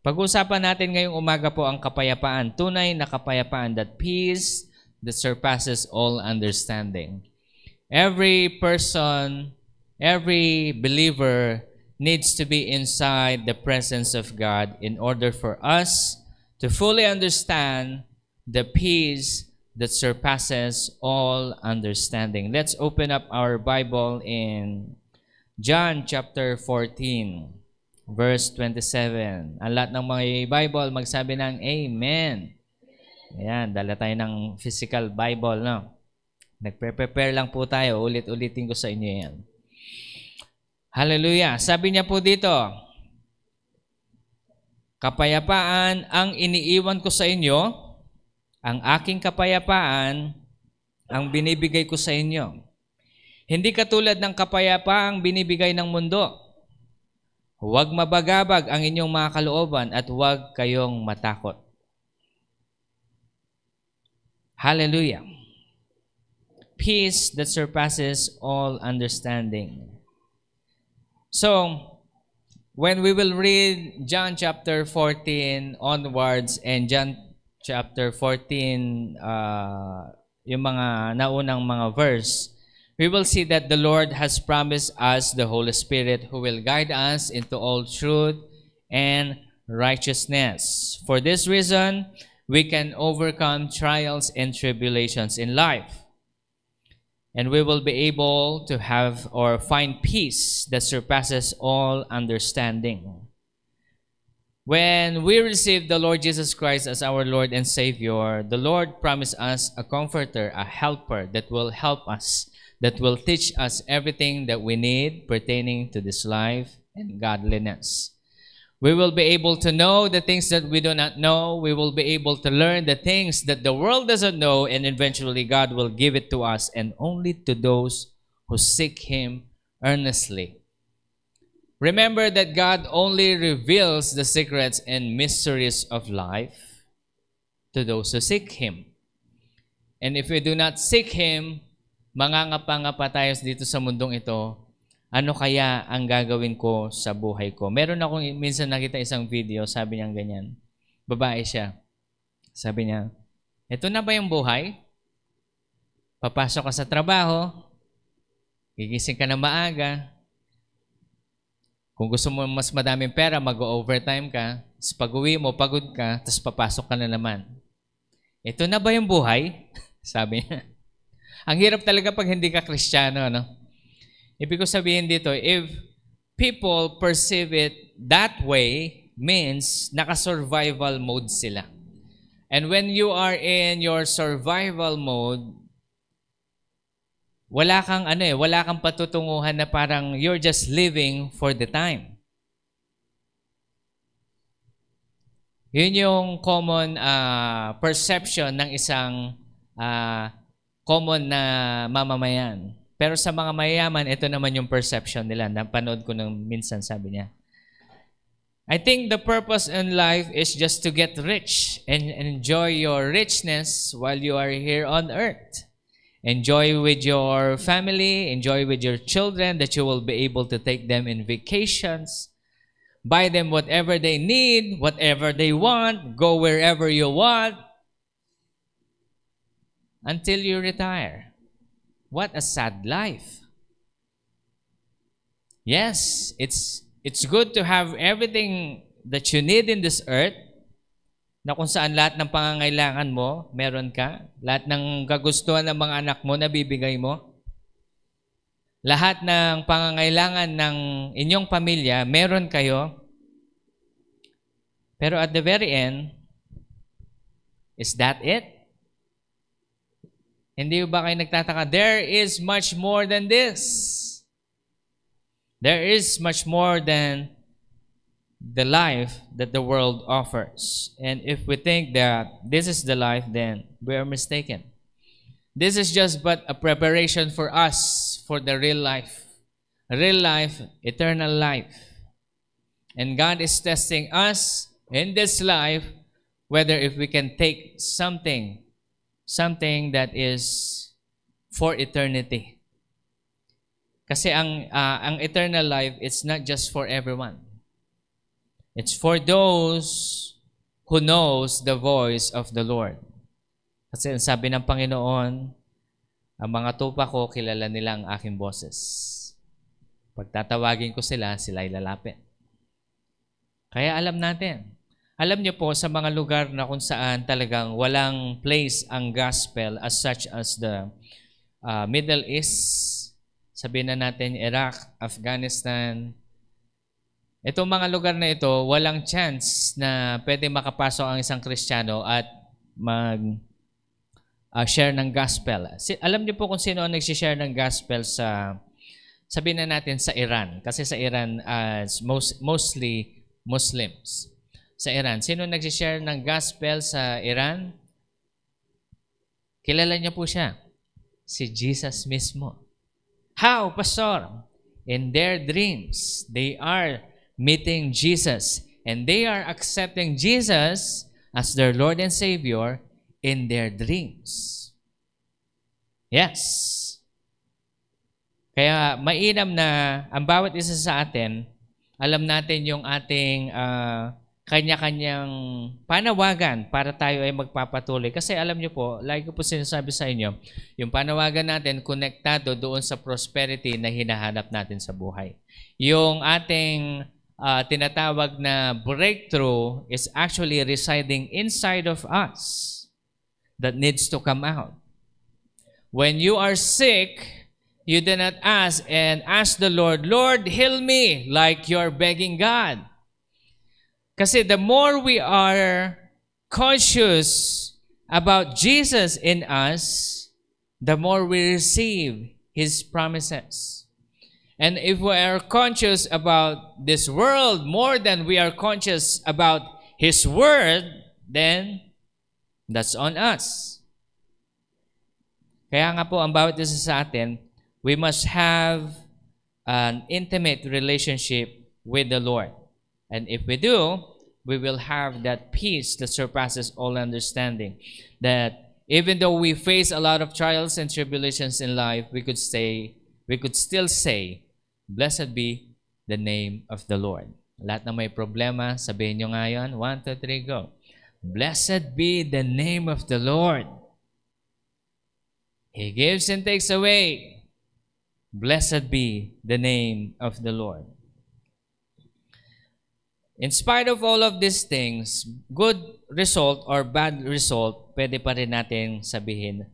Pag-uusapan natin ngayong umaga po ang kapayapaan, tunay na kapayapaan, that peace that surpasses all understanding. Every person, every believer needs to be inside the presence of God in order for us to fully understand the peace that surpasses all understanding. Let's open up our Bible in John chapter 14. Verse 27. Ang lahat ng mga Bible, magsabi ng Amen. Ayan, dala tayo ng physical Bible, no? Nagpre-prepare lang po tayo. Ulit-ulitin ko sa inyo yan. Hallelujah. Sabi niya po dito, kapayapaan ang iniiwan ko sa inyo, ang aking kapayapaan ang binibigay ko sa inyo. Hindi katulad ng kapayapaang binibigay ng mundo. Huwag mabagabag ang inyong mga kalooban at huwag kayong matakot. Hallelujah. Peace that surpasses all understanding. So, when we will read John chapter 14 onwards and John chapter 14, yung mga naunang mga verse, we will see that the Lord has promised us the Holy Spirit who will guide us into all truth and righteousness. For this reason, we can overcome trials and tribulations in life. And we will be able to have or find peace that surpasses all understanding. When we receive the Lord Jesus Christ as our Lord and Savior, the Lord promised us a comforter, a helper that will help us, that will teach us everything that we need pertaining to this life and godliness. We will be able to know the things that we do not know. We will be able to learn the things that the world doesn't know, and eventually God will give it to us and only to those who seek Him earnestly. Remember that God only reveals the secrets and mysteries of life to those who seek Him. And if we do not seek Him, mangangapa-ngapa tayo dito sa mundong ito, ano kaya ang gagawin ko sa buhay ko? Meron akong minsan nakita isang video, sabi niya ganyan. Babae siya. Sabi niya, ito na ba yung buhay? Papasok ka sa trabaho, gigising ka na maaga. Kung gusto mo mas madaming pera, mag-overtime ka. Tapos pag-uwi mo, pagod ka, tapos papasok ka na naman. Ito na ba yung buhay? Sabi niya. Ang hirap talaga pag hindi ka Kristiyano, no? Ibig ko sabihin dito, if people perceive it that way, means naka-survival mode sila. And when you are in your survival mode, wala kang patutunguhan na parang you're just living for the time. Yun yung common perception ng isang common na mamamayan. Pero sa mga mayayaman, ito naman yung perception nila. Napanood ko nung minsan, sabi niya. I think the purpose in life is just to get rich and enjoy your richness while you are here on earth. Enjoy with your family, enjoy with your children, that you will be able to take them in vacations, buy them whatever they need, whatever they want, go wherever you want, until you retire. What a sad life. Yes, it's good to have everything that you need in this earth, na kung saan lahat ng pangangailangan mo, meron ka. Lahat ng kagustuhan ng mga anak mo, nabibigay mo. Lahat ng pangangailangan ng inyong pamilya, meron kayo. Pero at the very end, is that it? Hindi ba kayo nagtataka? There is much more than this. There is much more than the life that the world offers. And if we think that this is the life, then we are mistaken. This is just but a preparation for us for the real life. Real life, eternal life. And God is testing us in this life whether if we can take something that is for eternity. Kasi ang eternal life, it's not just for everyone. It's for those who knows the voice of the Lord. Kasi ang sabi ng Panginoon, ang mga tupa ko, kilala nila ang aking boses. Pag tatawagin ko sila, sila'y lalapit. Kaya alam natin. Alam niyo po, sa mga lugar na kung saan talagang walang place ang gospel as such as the Middle East, sabihin na natin Iraq, Afghanistan, itong mga lugar na ito, walang chance na pwede makapasok ang isang Kristiyano at share ng gospel. Alam niyo po kung sino ang nag-share ng gospel sa, sabihin na natin sa Iran. Kasi sa Iran, mostly Muslims. Sa Iran. Sino nag-share ng gospel sa Iran? Kilala niyo po siya. Si Jesus mismo. How, Pastor? In their dreams, they are meeting Jesus. And they are accepting Jesus as their Lord and Savior in their dreams. Yes. Kaya mainam na ang bawat isa sa atin, alam natin yung ating kanya-kanyang panawagan para tayo ay magpapatuloy. Kasi alam niyo po, like ko po sinasabi sa inyo, yung panawagan natin konektado doon sa prosperity na hinahanap natin sa buhay. Yung ating tinatawag na breakthrough is actually residing inside of us that needs to come out. When you are sick, you do not ask the Lord, Lord, heal me, like you're begging God. Kasi the more we are conscious about Jesus in us, the more we receive His promises. And if we are conscious about this world more than we are conscious about His Word, then that's on us. Kaya nga po, ang bawat isa sa atin, we must have an intimate relationship with the Lord. And if we do, we will have that peace that surpasses all understanding. That even though we face a lot of trials and tribulations in life, we could still say, blessed be the name of the Lord. Lahat na may problema, sabihin nyo ngayon, 1, 2, 3, go. Blessed be the name of the Lord. He gives and takes away. Blessed be the name of the Lord. In spite of all of these things, good result or bad result, pwede pa rin natin sabihin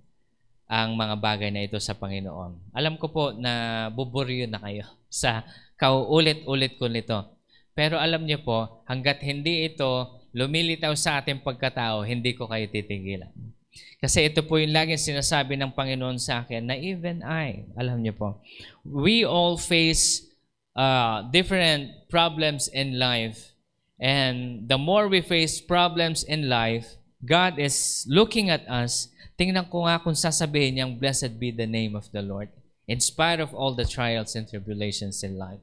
ang mga bagay na ito sa Panginoon. Alam ko po na buburyo na kayo sa kauulit-ulit ko nito. Pero alam niyo po, hanggat hindi ito lumilitaw sa ating pagkatao, hindi ko kayo titigilan. Kasi ito po yung laging sinasabi ng Panginoon sa akin na even I, alam niyo po, we all face different problems in life. And the more we face problems in life, God is looking at us. Tingnan ko nga kung sasabihin niyang, blessed be the name of the Lord, in spite of all the trials and tribulations in life.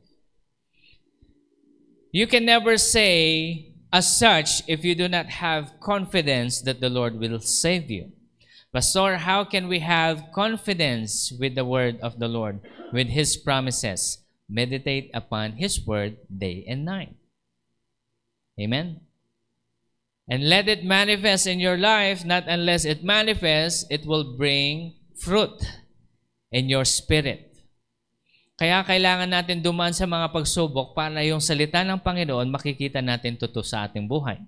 You can never say as such if you do not have confidence that the Lord will save you. Pastor, how can we have confidence with the word of the Lord, with His promises? Meditate upon His word day and night. Amen? And let it manifest in your life. Not unless it manifests, it will bring fruit in your spirit. Kaya kailangan natin dumaan sa mga pagsubok para yung salita ng Panginoon makikita natin totoo sa ating buhay.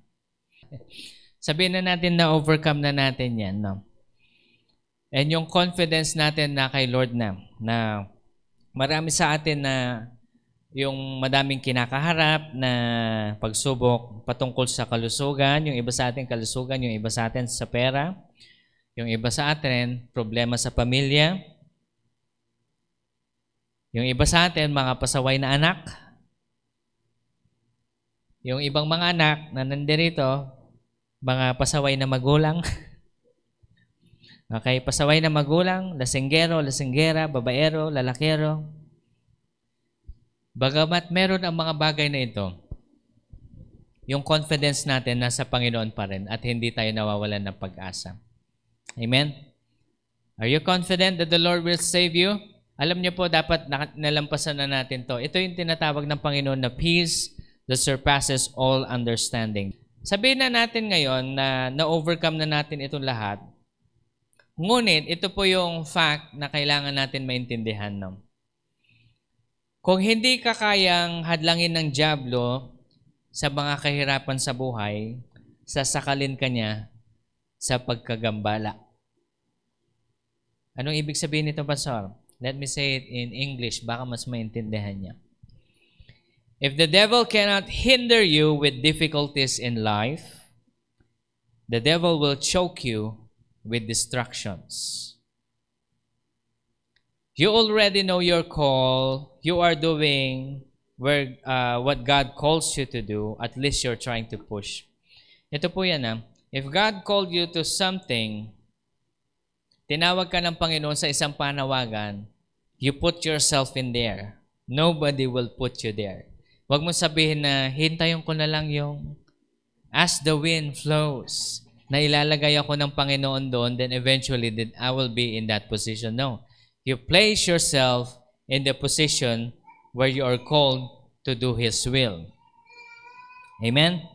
Sabihin na natin na overcome na natin yan. No? And yung confidence natin na kay Lord na marami sa atin na yung madaming kinakaharap na pagsubok patungkol sa kalusugan, yung iba sa atin kalusugan, yung iba sa atin sa pera, yung iba sa atin problema sa pamilya, yung iba sa atin mga pasaway na anak, yung ibang mga anak na nandirito, mga pasaway na magulang, okay, pasaway na magulang, lasinggero, lasinggera, babaero, lalakero. Bagamat meron ang mga bagay na ito, yung confidence natin nasa Panginoon pa rin at hindi tayo nawawalan ng pag-asa. Amen? Are you confident that the Lord will save you? Alam niyo po, dapat nalampasan na natin to. Ito yung tinatawag ng Panginoon na peace that surpasses all understanding. Sabihin na natin ngayon na na-overcome na natin itong lahat. Ngunit ito po yung fact na kailangan natin maintindihan. No? Kung hindi ka kayang hadlangin ng dyablo sa mga kahirapan sa buhay, sasakalin ka niya sa pagkagambala. Anong ibig sabihin nito, Pastor? Let me say it in English, baka mas maintindihan niya. If the devil cannot hinder you with difficulties in life, the devil will choke you with distractions. You already know your call. You are doing what God calls you to do. At least you're trying to push. Ito po yan. If God called you to something, tinawag ka ng Panginoon sa isang panawagan, you put yourself in there. Nobody will put you there. Huwag mo sabihin na, hintayin ko na lang yung as the wind flows, na ilalagay ako ng Panginoon doon, then eventually then I will be in that position. No. You place yourself in the position where you are called to do His will. Amen?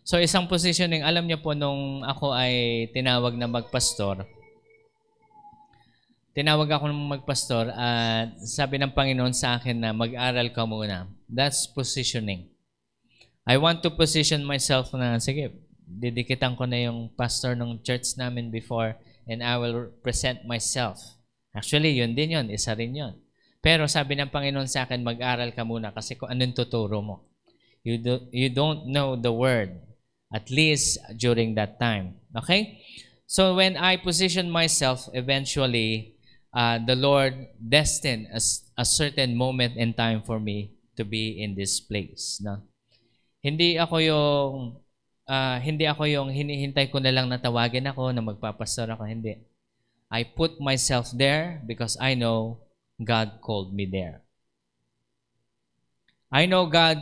So isang positioning, alam niyo po nung ako ay tinawag na magpastor, at sabi ng Panginoon sa akin na mag-aral ka muna. That's positioning. I want to position myself na, sige, didikitan ko na yung pastor ng church namin before and I will present myself. Actually, yun din yun. Isa rin yun. Pero sabi ng Panginoon sa akin, mag-aral ka muna kasi kung anong tuturo mo. You don't know the word, at least during that time. Okay? So when I position myself, eventually, the Lord destined a certain moment in time for me to be in this place. No? Hindi ako yung hinihintay ko na lang na tawagin ako na magpapastor ako. Hindi. I put myself there because I know God called me there. I know God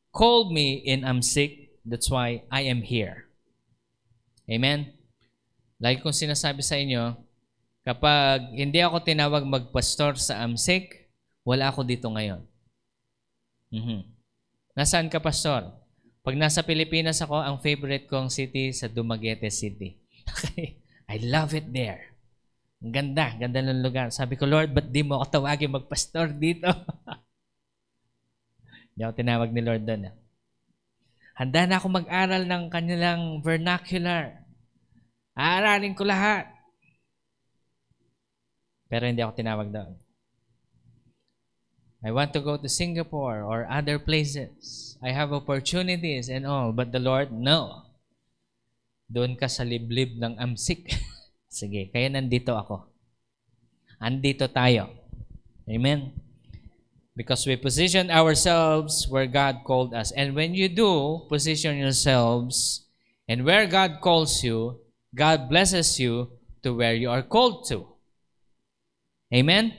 called me and I'm sick. That's why I am here. Amen? Like kung sinasabi sa inyo, kapag hindi ako tinawag magpastor sa AMSIC, wala ako dito ngayon. Nasaan ka, pastor? Pag nasa Pilipinas ako, ang favorite kong city sa Dumaguete City. Okay? I love it there. Ang ganda ng lugar. Sabi ko, Lord, ba't di mo ako tawagin magpastor dito? Hindi ako tinawag ni Lord doon. Handa na ako mag-aral ng kanilang vernacular. Aaralin ko lahat. Pero hindi ako tinawag doon. I want to go to Singapore or other places. I have opportunities and all. But the Lord, no. Doon ka sa liblib ng AMSIC. Sige, kaya nandito ako. Andito tayo. Amen? Because we position ourselves where God called us. And when you do position yourselves and where God calls you, God blesses you to where you are called to. Amen?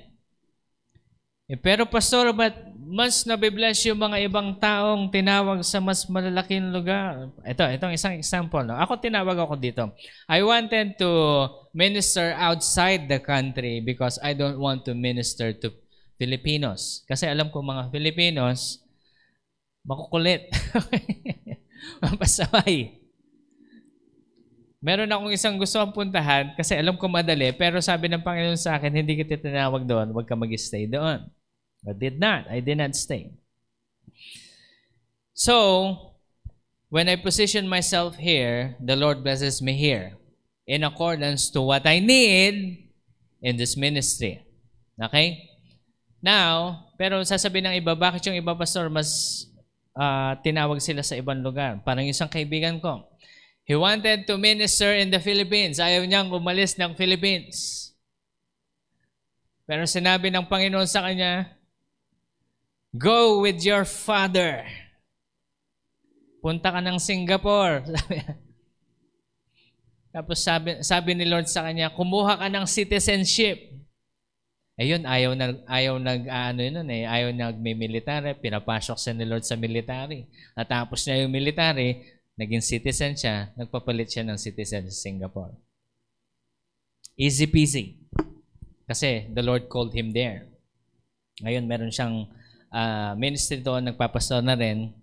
Pero pastor, ba't mas nabibless yung mga ibang taong tinawag sa mas malalaking lugar? Itong isang example. No? Ako tinawag ako dito. I wanted to minister outside the country because I don't want to minister to Filipinos. Kasi alam ko mga Filipinos, makukulit. Mapasaway. Meron akong isang gusto kong puntahan kasi alam ko madali, pero sabi ng Panginoon sa akin, hindi kita tinawag doon, huwag ka mag-stay doon. I did not stay. So, when I position myself here, the Lord blesses me here in accordance to what I need in this ministry. Okay? Now, pero sasabihin ng iba, bakit yung iba, pastor, mas tinawag sila sa ibang lugar? Parang isang kaibigan ko. He wanted to minister in the Philippines. Ayaw niyang umalis ng Philippines. Pero sinabi ng Panginoon sa kanya, go with your father. Punta ka ng Singapore. Tapos sabi ni Lord sa kanya, kumuha ka ng citizenship. Ayun, ayaw nagmimilitary. Pinapasok siya ni Lord sa military. Natapos niya yung military, naging citizen siya, nagpapalit siya ng citizen sa Singapore. Easy peasy. Kasi the Lord called him there. Ngayon, meron siyang ministry doon, nagpapastor na rin.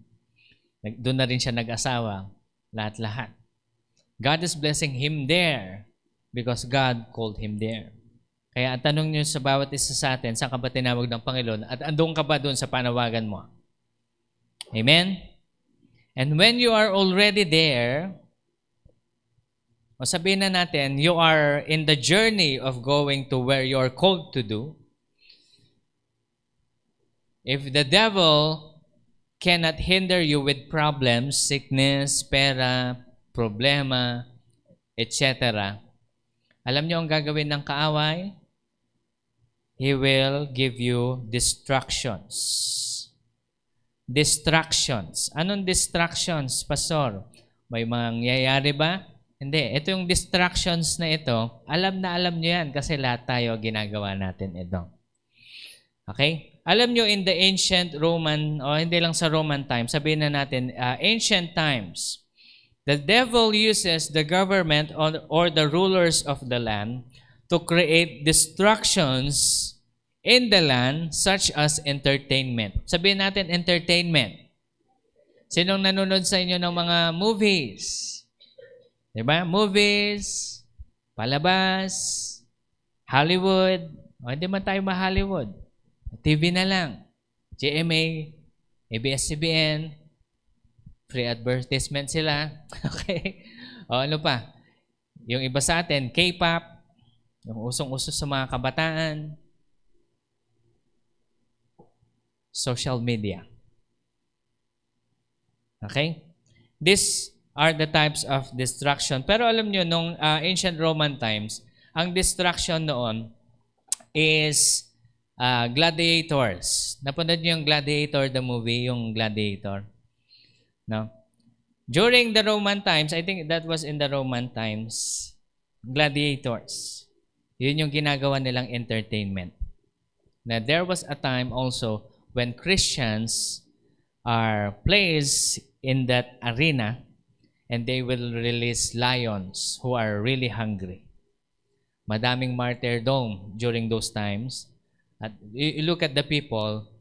Doon na rin siya nag-asawa. Lahat-lahat. God is blessing him there because God called him there. Kaya ang tanong niyo sa bawat isa sa atin, saan ka ba tinawag ng Panginoon? At andun ka ba doon sa panawagan mo? Amen? And when you are already there, o sabihin na natin, you are in the journey of going to where you are called to do. If the devil cannot hinder you with problems, sickness, pera, problema, etc., alam niyo ang gagawin ng kaaway? He will give you distractions. Distractions. Anong distractions, Pastor? May mangyayari ba? Hindi. Ito yung distractions na ito, alam na alam niyo yan kasi lahat tayo ginagawa natin ito. Okay? Alam niyo in the ancient Roman, o hindi lang sa Roman times, sabihin na natin, ancient times, the devil uses the government or the rulers of the land to create distractions in the land such as entertainment. Sabihin natin entertainment. Sinong nanonood sa inyo ng mga movies? Diba? Movies, palabas, Hollywood. O hindi man tayo ma-Hollywood. TV na lang. GMA, ABS-CBN, free advertisement sila. Okay? O ano pa? Yung iba sa atin, K-pop, yung usong-uso sa mga kabataan, social media. Okay? These are the types of distraction. Pero alam nyo, nung ancient Roman times, ang distraction noon is gladiators. Napanood nyo yung Gladiator, the movie, yung Gladiator? No? During the Roman times, I think that was in the Roman times, gladiators. Yun yung ginagawa nilang entertainment. Now, there was a time also when Christians are placed in that arena and they will release lions who are really hungry. Madaming martyrdom during those times. At you look at the people,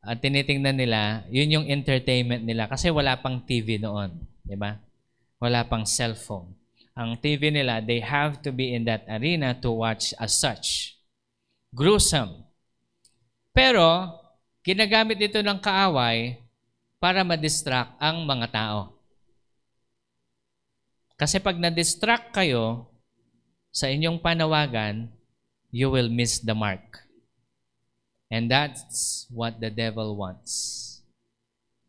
at tinitingnan nila, yun yung entertainment nila kasi wala pang TV noon. Diba? Wala pang cellphone. Ang TV nila, they have to be in that arena to watch as such. Gruesome. Pero, ginagamit ito ng kaaway para ma-distract ang mga tao. Kasi pag na-distract kayo sa inyong panawagan, you will miss the mark. And that's what the devil wants.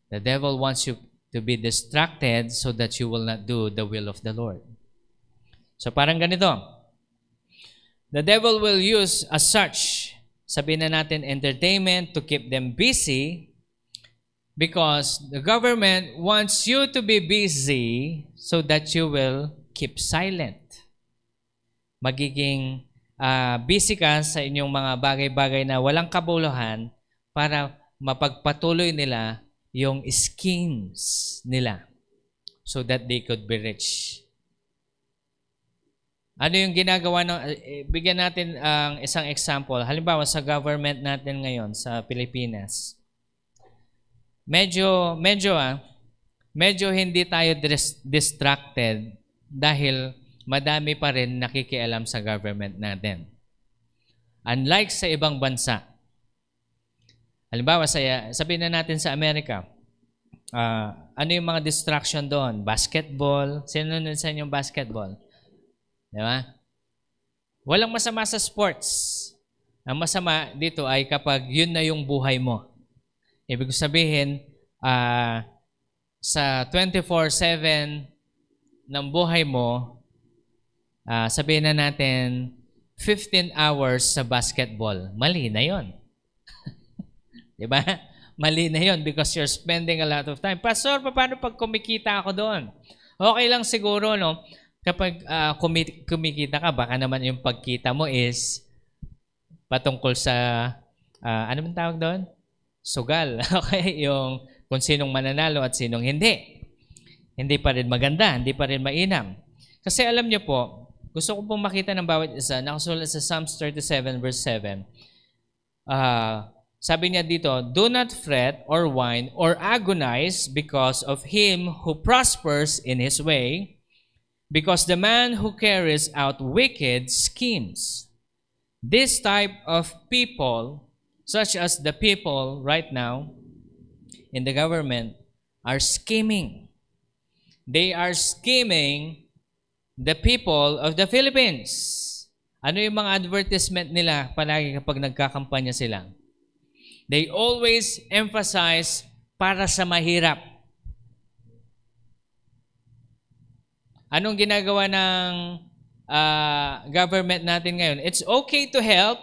The devil wants you to be distracted so that you will not do the will of the Lord. So parang ganito. The devil will use as such, sabihin na natin entertainment to keep them busy because the government wants you to be busy so that you will keep silent. Magiging busy ka sa inyong mga bagay-bagay na walang kabuluhan para mapagpatuloy nila yung schemes nila so that they could be rich. Ano yung ginagawa ng bigyan natin ang isang example. Halimbawa sa government natin ngayon sa Pilipinas. Medyo hindi tayo distracted dahil madami pa rin nakikialam sa government natin. Unlike sa ibang bansa. Halimbawa, sabihin na natin sa Amerika, ano yung mga distraction doon? Basketball. Sino nun sa inyong basketball? Di ba? Walang masama sa sports. Ang masama dito ay kapag yun na yung buhay mo. Ibig sabihin, sa 24/7 ng buhay mo, sabihin na natin, 15 hours sa basketball. Mali na yun. Di ba? Mali na yun because you're spending a lot of time. Pastor, paano pag kumikita ako doon? Okay lang siguro, no? Kapag kumikita ka, baka naman yung pagkita mo is patungkol sa, ano man tawag doon? Sugal. Okay? Yung kung sinong mananalo at sinong hindi. Hindi pa rin maganda, hindi pa rin mainam. Kasi alam niyo po, gusto ko pong makita ng bawat isa, nakasulat sa Psalms 37 verse 7. Sabi niya dito, do not fret or whine or agonize because of him who prospers in his way, because the man who carries out wicked schemes. This type of people, such as the people right now in the government, are scheming. They are scheming the people of the Philippines. Ano yung mga advertisement nila palagi kapag nagkakampanya sila? They always emphasize para sa mahirap. Anong ginagawa ng government natin ngayon? It's okay to help.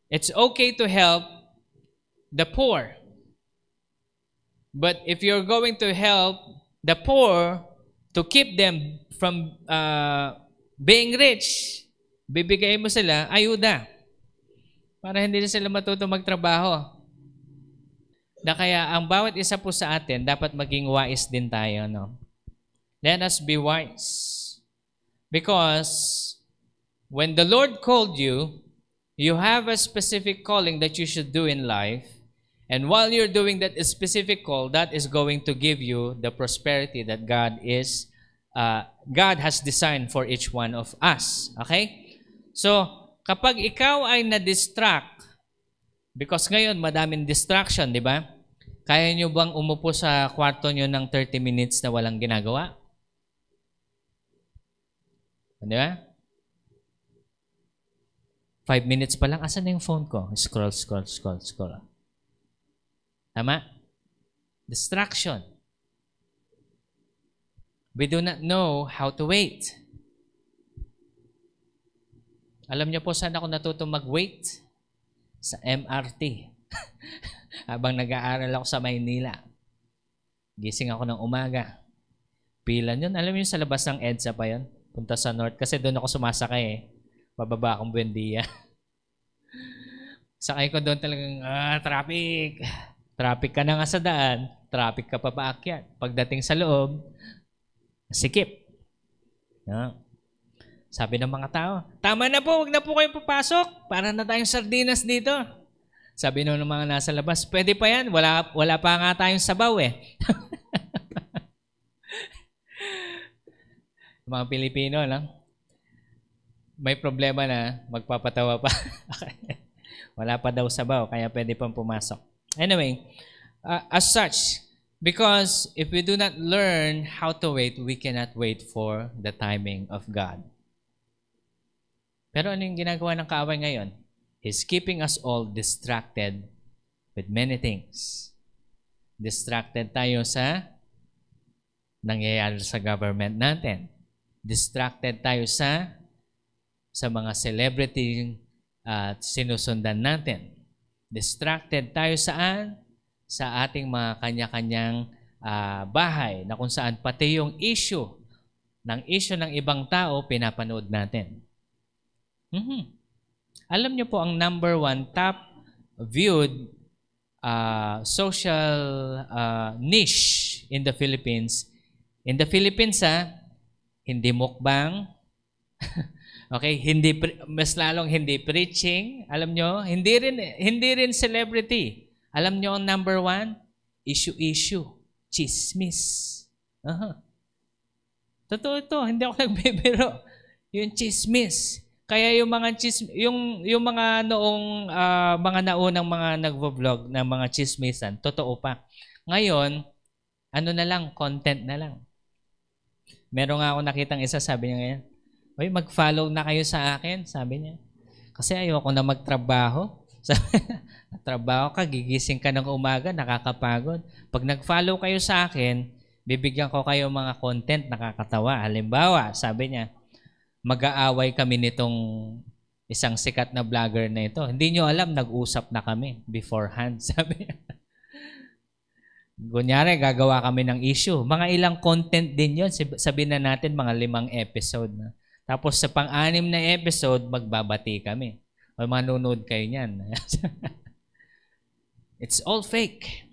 It's okay to help the poor. But if you're going to help the poor to keep them from being rich, bibigay mo sila ayuda para hindi na sila matuto magtrabaho. Kaya ang bawat isa po sa atin, dapat maging wise din tayo. No? Let us be wise. Because when the Lord called you, you have a specific calling that you should do in life. And while you're doing that specific call, that is going to give you the prosperity that God has designed for each one of us. Okay? So, kapag ikaw ay na-distract, because ngayon madaming distraction, di ba? Kaya nyo bang umupo sa kwarto nyo ng 30 minutes na walang ginagawa? Di ba? 5 minutes pa lang, asan na yung phone ko? Scroll. Tama? Distraction. We do not know how to wait. Alam niyo po saan ako natutong mag-wait? Sa MRT. Habang nag-aaral ako sa Maynila. Gising ako ng umaga. Pila yun. Alam niyo sa labas ng EDSA pa yun? Punta sa North. Kasi doon ako sumasakay eh. Bababa akong Buendia. Sakay ko doon talagang, traffic. Traffic ka na nga sa daan. Traffic ka pa paakyat. Pagdating sa loob, sikip. No? Sabi ng mga tao, tama na po, wag na po kayong papasok. Para na tayong sardinas dito. Sabi ng mga nasa labas, pwede pa yan. Wala pa nga tayong sabaw eh. Mga Pilipino lang. May problema na, magpapatawa pa. Wala pa daw sabaw, kaya pwede pang pumasok. Anyway, as such, because if we do not learn how to wait, we cannot wait for the timing of God. Pero ano yung ginagawa ng kaaway ngayon? He's keeping us all distracted with many things. Distracted tayo sa nangyayari sa government natin. Distracted tayo sa mga celebrity sinusundan natin. Distracted tayo saan? Sa ating mga kanya-kanyang bahay na kung saan pati yung issue ng ibang tao pinapanood natin. Alam niyo po ang number 1 top viewed social niche in the Philippines. In the Philippines, hindi mukbang. Okay, mas lalong hindi preaching. Alam nyo, hindi rin celebrity. Alam nyo ang number 1? Issue. Chismis. Totoo ito, hindi ako nagbibiro. Yung chismis. Kaya yung mga yung mga noong mga naunang mga nagvo-vlog na mga chismisan, totoo pa. Ngayon, ano na lang, content na lang. Meron nga ako nakitang isa, sabi niya ngayon, "Oy, mag-follow na kayo sa akin," sabi niya. Kasi ayoko na magtrabaho. Trabaho ka, gigising ka ng umaga, nakakapagod. Pag nag-follow kayo sa akin, bibigyan ko kayo mga content nakakatawa. Halimbawa, sabi niya, mag-aaway kami nitong isang sikat na vlogger na ito. Hindi nyo alam, nag-usap na kami beforehand, sabi niya. Kunyari, gagawa kami ng issue. Mga ilang content din yon. Sabihin na natin, mga 5 episode na. Tapos sa pang-6 na episode, magbabati kami. O manonood kayo niyan. It's all fake.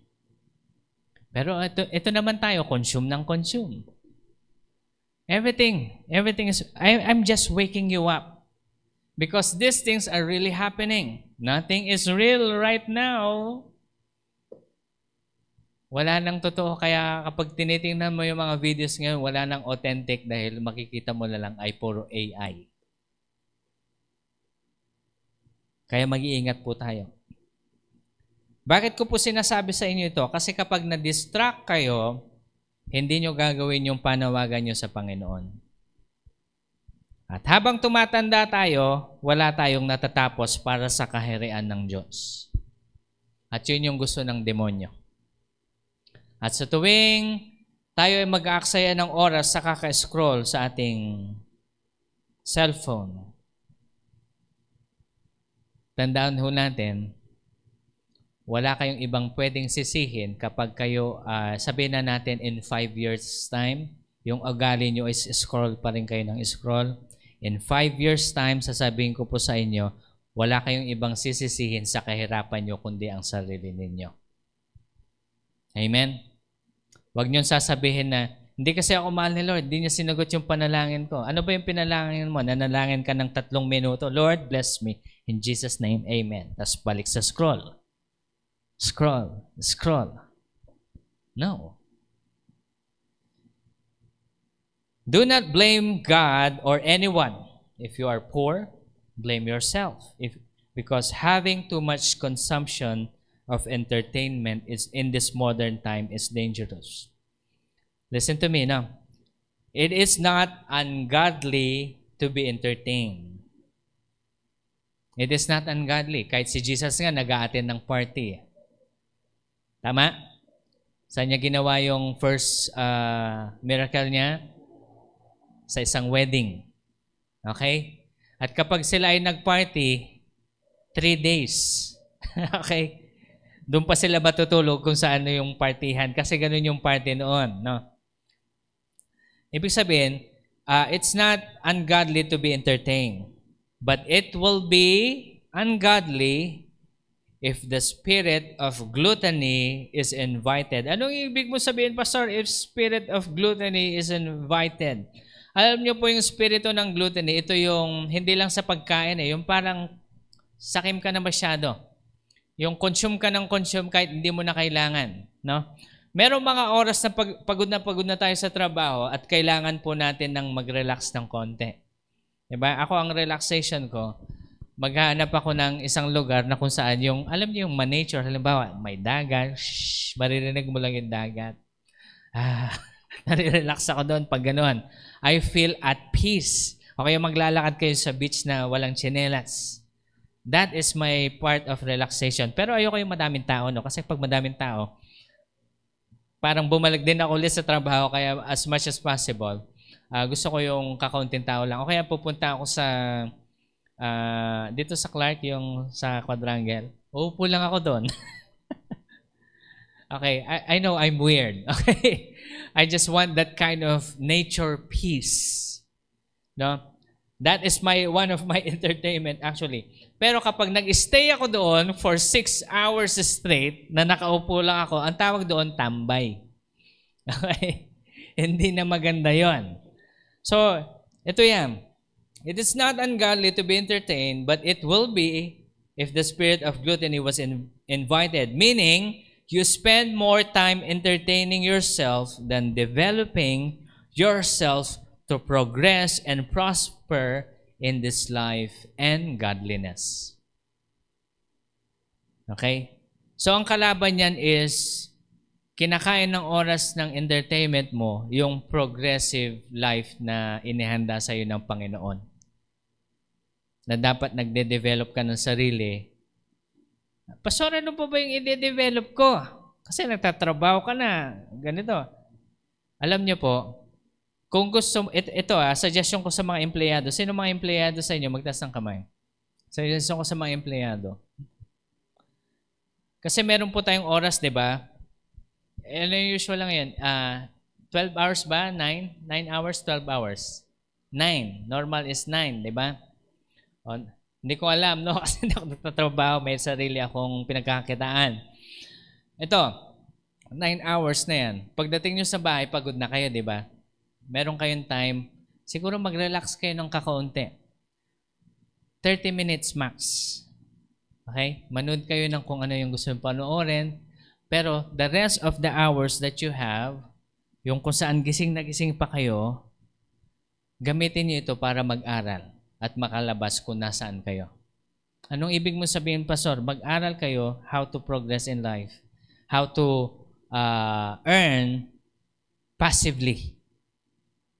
Pero ito naman tayo, consume ng consume. Everything is, I'm just waking you up. Because these things are really happening. Nothing is real right now. Wala nang totoo. Kaya kapag tinitingnan mo yung mga videos ngayon, wala nang authentic dahil makikita mo na lang ay puro AI. Kaya mag-iingat po tayo. Bakit ko po sinasabi sa inyo ito? Kasi kapag na-distract kayo, hindi nyo gagawin yung panawagan nyo sa Panginoon. At habang tumatanda tayo, wala tayong natatapos para sa kaharian ng Diyos. At yun yung gusto ng demonyo. At sa tuwing tayo ay mag-aaksaya ng oras sa kaka-scroll sa ating cellphone, tandaan ho natin, wala kayong ibang pwedeng sisihin kapag kayo, sabihin na natin in 5 years time, yung ugali nyo is scroll pa rin kayo ng scroll. In 5 years time, sasabihin ko po sa inyo, wala kayong ibang sisisihin sa kahirapan nyo kundi ang sarili ninyo. Amen? Huwag nyo sasabihin na, hindi kasi ako mahal ni Lord, hindi niya sinagot yung panalangin ko. Ano ba yung pinalangin mo? Nanalangin ka ng 3 minuto. Lord, bless me. In Jesus' name, amen. Tapos balik sa scroll. Scroll. Scroll. No. Do not blame God or anyone. If you are poor, blame yourself. Because having too much consumption of entertainment is in this modern time is dangerous. Listen to me now. It is not ungodly to be entertained. It is not ungodly. Kahit si Jesus nga nag-a-attend ng party. Tama? Saan niya ginawa yung first miracle niya? Sa isang wedding. Okay? At kapag sila ay nag-party, 3 days. Okay? Doon pa sila matutulog kung saan yung partihan kasi ganun yung party noon, no? Ibig sabihin, it's not ungodly to be entertained, but it will be ungodly if the spirit of gluttony is invited. Anong ibig mo sabihin, Pastor, if spirit of gluttony is invited? Alam niyo po yung spirito ng gluttony, ito yung hindi lang sa pagkain, yung parang sakim ka na masyado. Yung consume ka ng consume kahit hindi mo na kailangan. No? Merong mga oras na pagod na tayo sa trabaho at kailangan po natin ng mag-relax ng konti. Diba? Ako, ang relaxation ko, maghanap ako ng isang lugar na kung saan yung, alam niyo yung nature, halimbawa, may dagat, maririnig mo lang yung dagat. Nare-relax ako doon pag gano'n. I feel at peace. O kaya maglalakad kayo sa beach na walang tsinelas. That is my part of relaxation. Pero ayoko yung madaming tao, no? Kasi pag madaming tao, parang bumalik din ako ulit sa trabaho, kaya as much as possible, gusto ko yung kakaunting tao lang. O kaya pupunta ako sa, dito sa Clark, yung sa Quadrangle. Uupo lang ako doon. Okay, I know I'm weird. Okay, I just want that kind of nature peace. No? That is one of my entertainment actually. Pero kapag nag-stay ako doon for 6 hours straight, na nakaupo lang ako, ang tawag doon, tambay. Okay? Hindi na maganda yon. So, ito yan. It is not ungodly to be entertained, but it will be if the spirit of gluttony was invited. Meaning, you spend more time entertaining yourself than developing yourself to progress and prosper in this life and godliness. Okay? So, ang kalaban niyan is, kinakain ng oras ng entertainment mo yung progressive life na inihanda sa iyo ng Panginoon. Na dapat nagde-develop ka ng sarili. Pastor, ano pa ba yung i-develop ko? Kasi nagtatrabaho ka na. Ganito. Alam niyo po, kung gusto, ito suggestion ko sa mga empleyado. Sino mga empleyado sa inyo? Magtaas ng kamay. Suggestion ko sa mga empleyado. Kasi meron po tayong oras, di ba? Ano yung usual lang yan? 12 hours ba? 9? 9 hours, 12 hours. 9. Normal is 9, di ba? Hindi ko alam, no? Kasi hindi ako nagtatrabaho. May sarili akong pinagkakakitaan. Ito, 9 hours na yan. Pagdating nyo sa bahay, pagod na kayo, di ba? Meron kayong time, siguro mag-relax kayo ng kakaunti. 30 minutes max. Okay? Manood kayo ng kung ano yung gusto nyo panoorin. Pero the rest of the hours that you have, yung kung saan gising na gising pa kayo, gamitin niyo ito para mag-aral at makalabas kung nasaan kayo. Anong ibig mo sabihin, Pastor? Mag-aral kayo how to progress in life, how to earn passively.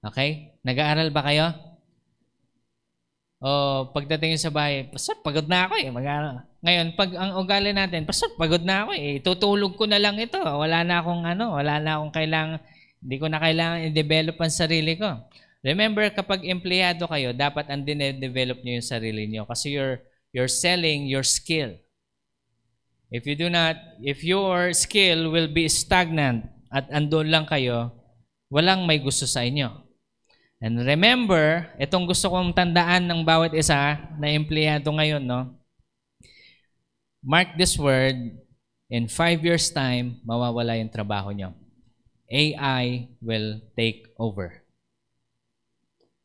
Okay? Nag-aaral ba kayo? O pagdating sa bahay, Pastor, pagod na ako eh. Ngayon, pag ang ugali natin, Pastor, pagod na ako eh. Tutulog ko na lang ito. Wala na akong kailangan, hindi ko na kailangan i-develop ang sarili ko. Remember, kapag empleyado kayo, dapat ang dine-develop nyo yung sarili nyo kasi you're selling your skill. If your skill will be stagnant at andun lang kayo, walang may gusto sa inyo. And remember, itong gusto kong tandaan ng bawat isa na empleyado ngayon, no? Mark this word, in 5 years' time, mawawala yung trabaho nyo. AI will take over.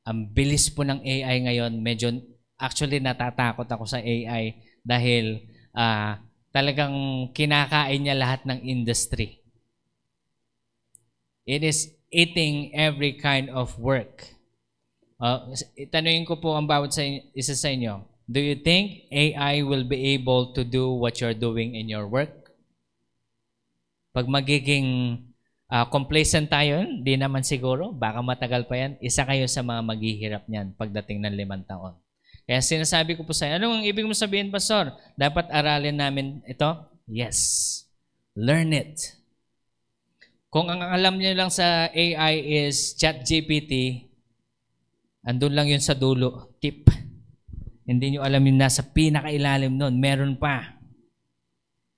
Ang bilis po ng AI ngayon, medyo actually natatakot ako sa AI dahil talagang kinakain niya lahat ng industry. It is eating every kind of work. Tanungin ko po ang bawat isa sa inyo. Do you think AI will be able to do what you're doing in your work? Pag magiging complacent tayo, di naman siguro, baka matagal pa yan, isa kayo sa mga maghihirap niyan pagdating ng 5 taon. Kaya sinasabi ko po sa inyo, anong ibig mo sabihin, Pastor? Dapat aralin namin ito? Yes. Learn it. Kung ang alam niyo lang sa AI is ChatGPT, andun lang yun sa dulo, tip. Hindi niyo alam yung nasa pinakailalim nun, meron pa.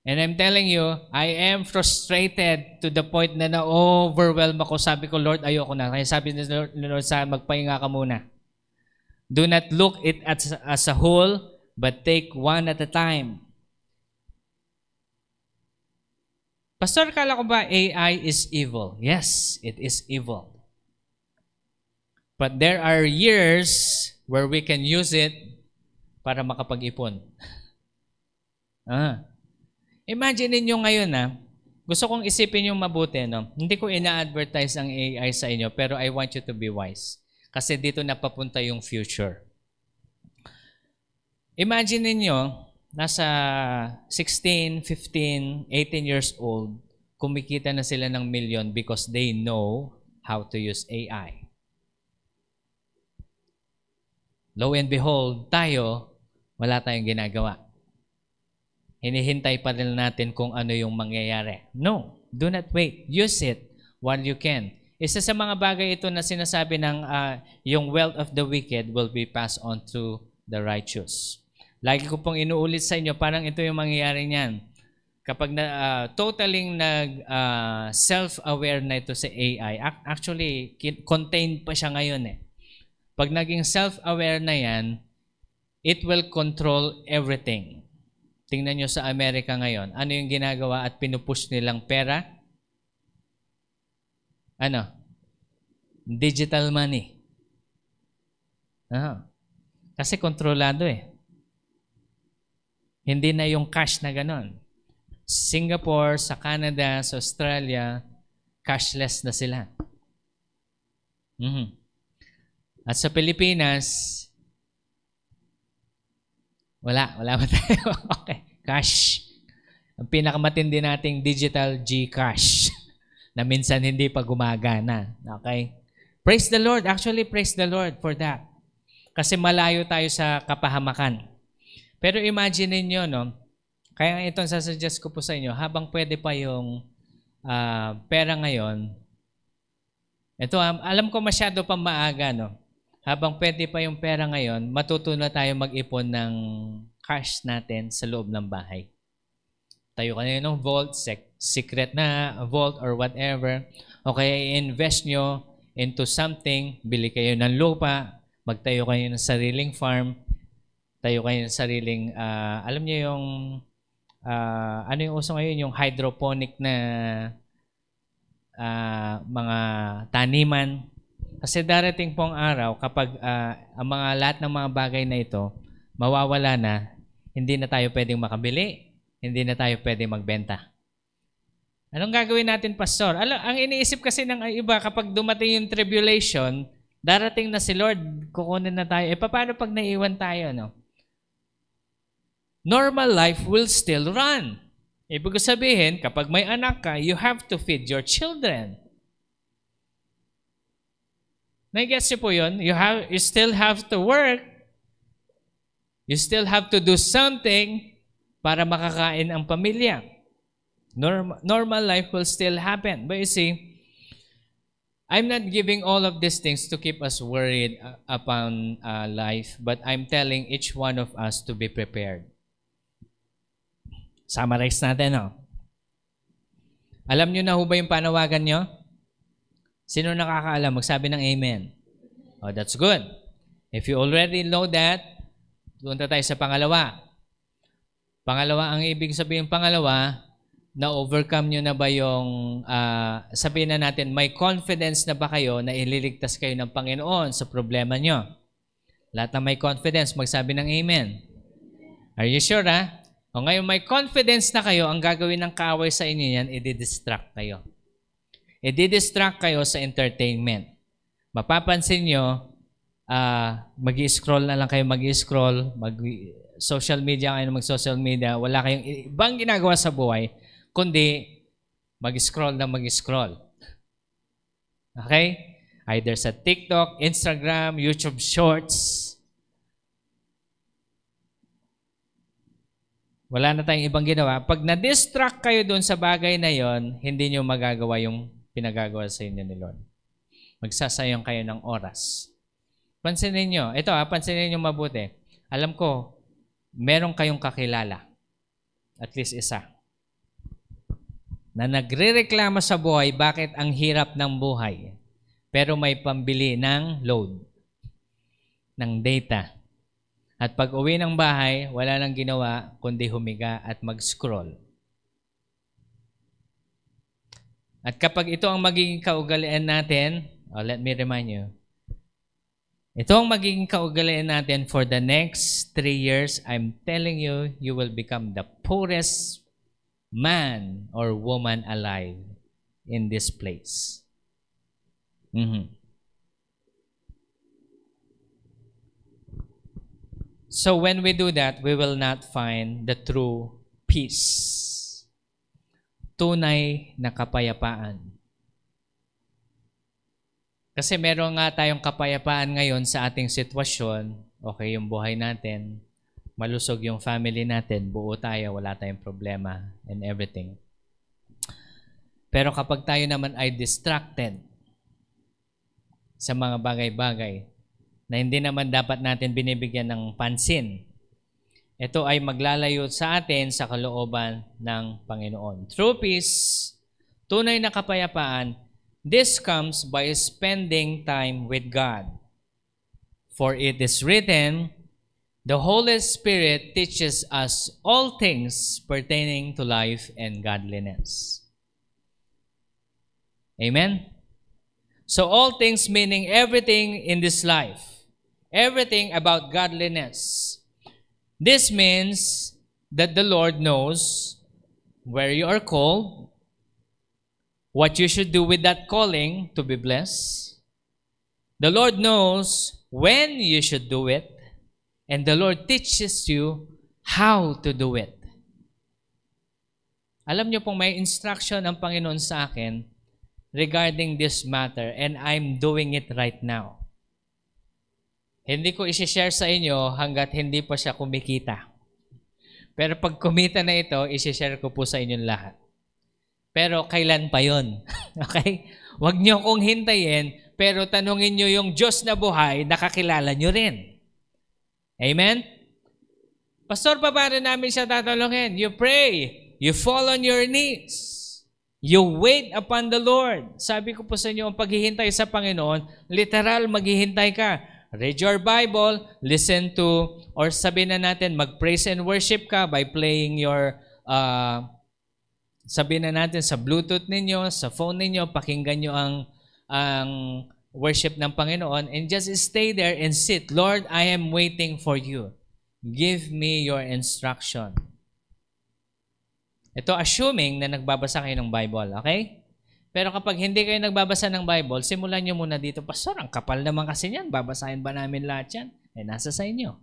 And I'm telling you, I am frustrated to the point na na-overwhelm ako. Sabi ko, Lord, ayoko na. Kaya sabi ni Lord sa magpahinga ka muna. Do not look it as a whole, but take one at a time. Pastor, kala ko ba AI is evil? Yes, it is evil. But there are years where we can use it para makapag-ipon. Imagine niyo ngayon gusto kong isipin yung mabuti, no? Hindi ko ina-advertise ang AI sa inyo, pero I want you to be wise. Kasi dito napapunta yung future. Imagine niyo nasa 16, 15, 18 years old, kumikita na sila ng million because they know how to use AI. Lo and behold, tayo, wala tayong ginagawa. Hinihintay pa rin natin kung ano yung mangyayari. No, do not wait. Use it while you can. Isa sa mga bagay ito na sinasabi ng yung wealth of the wicked will be passed on to the righteous. Lagi ko pong inuulit sa inyo, parang ito yung mangyayari niyan. Kapag totaling self-aware na ito sa AI, actually, contained pa siya ngayon eh. Pag naging self-aware na yan, it will control everything. Tingnan nyo sa Amerika ngayon, ano yung ginagawa at pinupush nilang pera? Ano? Digital money. Kasi kontrolado eh. Hindi na yung cash na ganon. Singapore, sa Canada, sa Australia, cashless na sila. At sa Pilipinas, wala ba tayo? Okay, cash. Ang pinakamatindi nating digital GCash na minsan hindi pa gumagana. Okay? Praise the Lord. Actually, praise the Lord for that. Kasi malayo tayo sa kapahamakan. Pero imagine niyo, no? Kaya itong sasuggest ko po sa inyo, habang pwede pa yung pera ngayon, ito, alam ko masyado pa maaga, no? Habang pwede pa yung pera ngayon, matuto na tayo mag-ipon ng cash natin sa loob ng bahay. Tayo kayo ng vault, secret na vault or whatever. O kaya invest nyo into something, bili kayo ng lupa, magtayo kayo ng sariling farm, tayo kayo ng sariling, alam niyo yung, ano yung uso ngayon, yung hydroponic na mga taniman. Kasi darating pong araw, kapag ang lahat ng mga bagay na ito, mawawala na, hindi na tayo pwedeng makabili, hindi na tayo pwedeng magbenta. Anong gagawin natin, Pastor? Ang iniisip kasi ng iba, kapag dumating yung tribulation, darating na si Lord, kukunin na tayo. Paano pag naiwan tayo, no? Normal life will still run. Ibig sabihin, kapag may anak ka, you have to feed your children. Nai-gets niyo po yun? You still have to work. You still have to do something para makakain ang pamilya. Normal life will still happen. But you see, I'm not giving all of these things to keep us worried upon life, but I'm telling each one of us to be prepared. Summarize natin, no? Alam nyo na ho ba yung panawagan nyo? Sino nakakaalam? Magsabi ng amen. Oh, that's good. If you already know that, punta tayo sa pangalawa. Pangalawa, ang ibig sabihin pangalawa, na-overcome nyo na ba yung, sabihin na natin, may confidence na ba kayo na ililigtas kayo ng Panginoon sa problema nyo? Lahat na may confidence, magsabi ng amen. Are you sure, ha? O ngayon, may confidence na kayo, ang gagawin ng kaaway sa inyo yan, i-distract kayo. I-distract kayo sa entertainment. Mapapansin nyo, mag-i-scroll na lang kayo, mag-i-scroll, social media kayo, mag-social media, wala kayong ibang ginagawa sa buhay, kundi mag-scroll na mag-scroll. Okay? Either sa TikTok, Instagram, YouTube Shorts. Wala na tayong ibang ginawa. Pag na-distract kayo doon sa bagay na yon, hindi nyo magagawa yung pinagagawa sa inyo ni Lord. Magsasayang kayo ng oras. Pansinin nyo. Ito pansinin nyo mabuti. Alam ko, meron kayong kakilala. At least isa. Na nagre-reklamo sa buhay, bakit ang hirap ng buhay? Pero may pambili ng load, ng data. At pag uwi ng bahay, wala nang ginawa, kundi humiga at mag-scroll. At kapag ito ang magiging kaugalian natin, let me remind you, ito ang magiging kaugalian natin for the next 3 years, I'm telling you, you will become the poorest man or woman alive in this place. So when we do that, we will not find the true peace. Tunay na kapayapaan. Kasi meron nga tayong kapayapaan ngayon sa ating sitwasyon. Okay, yung buhay natin, malusog yung family natin, buo tayo, wala tayong problema and everything. Pero kapag tayo naman ay distracted sa mga bagay-bagay na hindi naman dapat natin binibigyan ng pansin, ito ay maglalayo sa atin sa kalooban ng Panginoon. True peace, tunay na kapayapaan, this comes by spending time with God. For it is written, the Holy Spirit teaches us all things pertaining to life and godliness. Amen? So all things meaning everything in this life. Everything about godliness. This means that the Lord knows where you are called, what you should do with that calling to be blessed. The Lord knows when you should do it. And the Lord teaches you how to do it. Alam niyo pong may instruction ang Panginoon sa akin regarding this matter, and I'm doing it right now. Hindi ko isi-share sa inyo hanggat hindi pa siya kumikita. Pero pag kumita na ito, isi-share ko po sa inyong lahat. Pero kailan pa yon? Okay? Huwag niyo kong hintayin, pero tanungin niyo yung Diyos na buhay, nakakilala niyo rin. Amen? Pastor, paano namin siya tatanungin? You pray. You fall on your knees. You wait upon the Lord. Sabi ko po sa inyo, ang paghihintay sa Panginoon, literal, maghihintay ka. Read your Bible, listen to, or sabihin na natin, mag-praise and worship ka by playing your, sabihin na natin, sa Bluetooth ninyo, sa phone ninyo, pakinggan nyo ang worship ng Panginoon, and just stay there and sit. Lord, I am waiting for you. Give me your instruction. Ito assuming na nagbabasa kayo ng Bible, okay? Pero kapag hindi kayo nagbabasa ng Bible, simulan nyo muna dito, Pastor, ang kapal naman kasi niyan, babasahin ba namin lahat yan? Nasa sa inyo.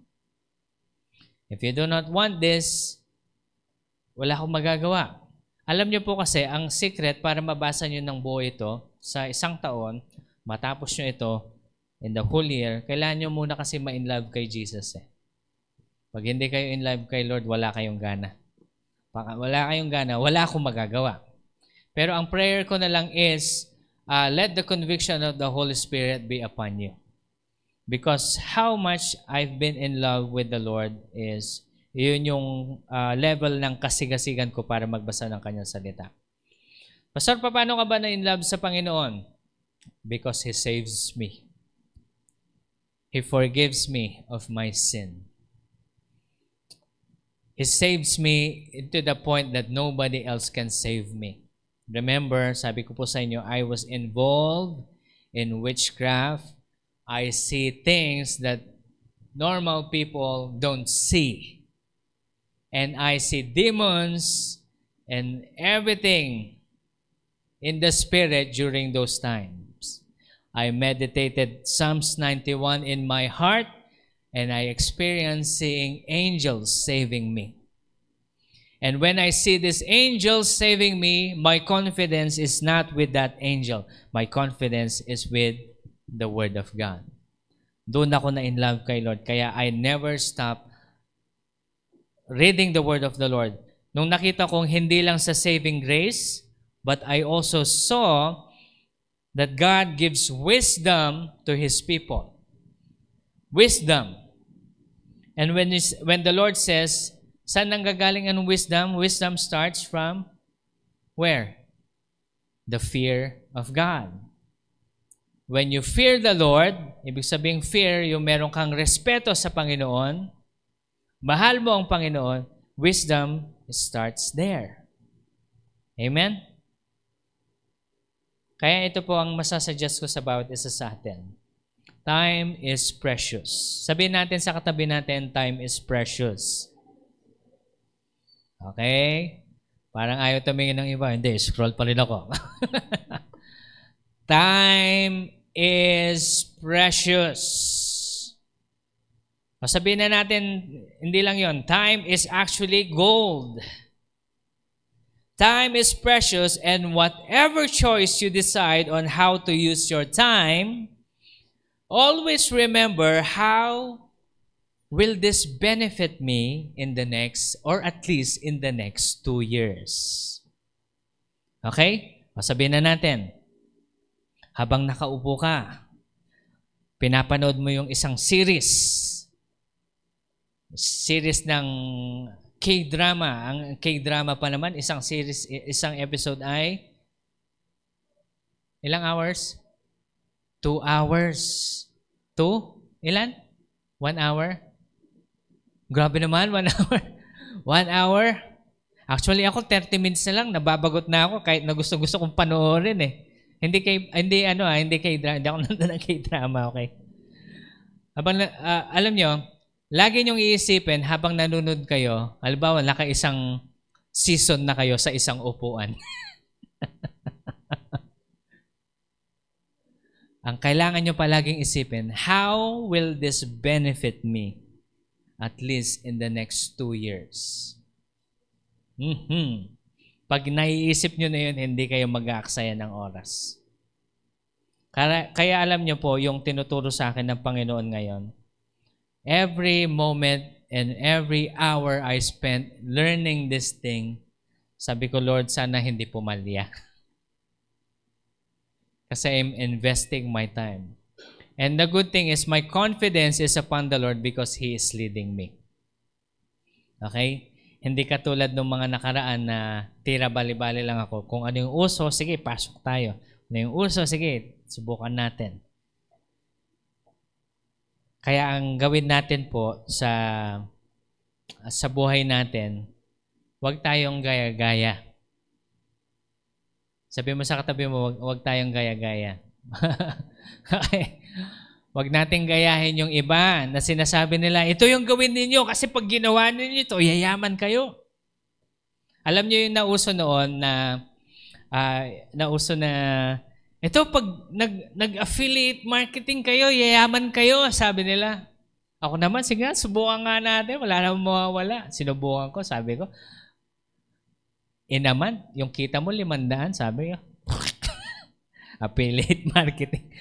If you do not want this, wala akong magagawa. Alam nyo po kasi, ang secret para mabasa nyo ng buo ito sa isang taon, matapos nyo ito in the whole year, kailangan nyo muna kasi ma-in love kay Jesus eh. Pag hindi kayo in love kay Lord, wala kayong gana. Pag wala kayong gana, wala akong magagawa. Pero ang prayer ko na lang is, let the conviction of the Holy Spirit be upon you. Because how much I've been in love with the Lord is, yun yung level ng kasigasigan ko para magbasa ng kanyang salita. Pastor, paano ka ba na in love sa Panginoon? Because He saves me. He forgives me of my sin. He saves me to the point that nobody else can save me. Remember, sabi ko po sa inyo, I was involved in witchcraft. I see things that normal people don't see. And I see demons and everything in the spirit during those times. I meditated Psalms 91 in my heart, and I experienced seeing angels saving me. And when I see these angels saving me, my confidence is not with that angel. My confidence is with the Word of God. Doon ako na in love kay Lord. Kaya I never stop reading the Word of the Lord. Nung nakita kong hindi lang sa saving grace, but I also saw that God gives wisdom to His people. Wisdom. And when the Lord says, saan nanggagaling ang wisdom? Wisdom starts from where? The fear of God. When you fear the Lord, ibig sabihin fear, yung meron kang respeto sa Panginoon, mahal mo ang Panginoon, wisdom starts there. Amen? Kaya ito po ang masasuggest ko sa bawat isa sa atin. Time is precious. Sabihin natin sa katabi natin, time is precious. Okay? Parang ayaw tumingin ng iba. Hindi, scroll pa rin ako. Time is precious. O sabihin na natin, hindi lang yon. Time is actually gold. Time is precious, and whatever choice you decide on how to use your time, always remember, how will this benefit me in the next, or at least in the next 2 years? Okay? O sabihin na natin, habang nakaupo ka, pinapanood mo yung isang series ng K-drama. Ang K-drama pa naman, isang series, isang episode ay ilang hours? 2 hours. 2? Ilan? 1 hour? Grabe naman, 1 hour. 1 hour? Actually, ako 30 minutes na lang, nababagot na ako kahit na gusto kong panoorin eh. Hindi K-drama, hindi ako nandun ng K-drama, okay? Alam nyo, lagi nyong iisipin habang nanonood kayo, halimbawa, naka-isang season na kayo sa isang upuan. Ang kailangan nyo palaging isipin, how will this benefit me at least in the next 2 years? Pag naiisip nyo na yun, hindi kayo mag-aaksaya ng oras. Kaya alam nyo po, yung tinuturo sa akin ng Panginoon ngayon, every moment and every hour I spent learning this thing, sabi ko, Lord, sana hindi pumalya. Kasi I'm investing my time. And the good thing is, my confidence is upon the Lord because He is leading me. Okay? Hindi katulad ng mga nakaraan na tira bali-bali lang ako. Kung ano yung uso, sige, pasok tayo. Ano yung uso, sige, subukan natin. Kaya ang gawin natin po sa buhay natin, huwag tayong gaya-gaya. Sabi mo sa katabi mo, huwag tayong gaya-gaya. Okay? Huwag nating gayahin yung iba na sinasabi nila, ito yung gawin ninyo kasi pag ginawa ninyo ito, yayaman kayo. Alam niyo yung nauso noon na, ito pag nag-affiliate marketing kayo, yayaman kayo, sabi nila. Ako naman, sige, subukan nga natin, wala namang mawawala. Sinubukan ko, sabi ko, naman, yung kita mo 500, sabi ko, affiliate marketing.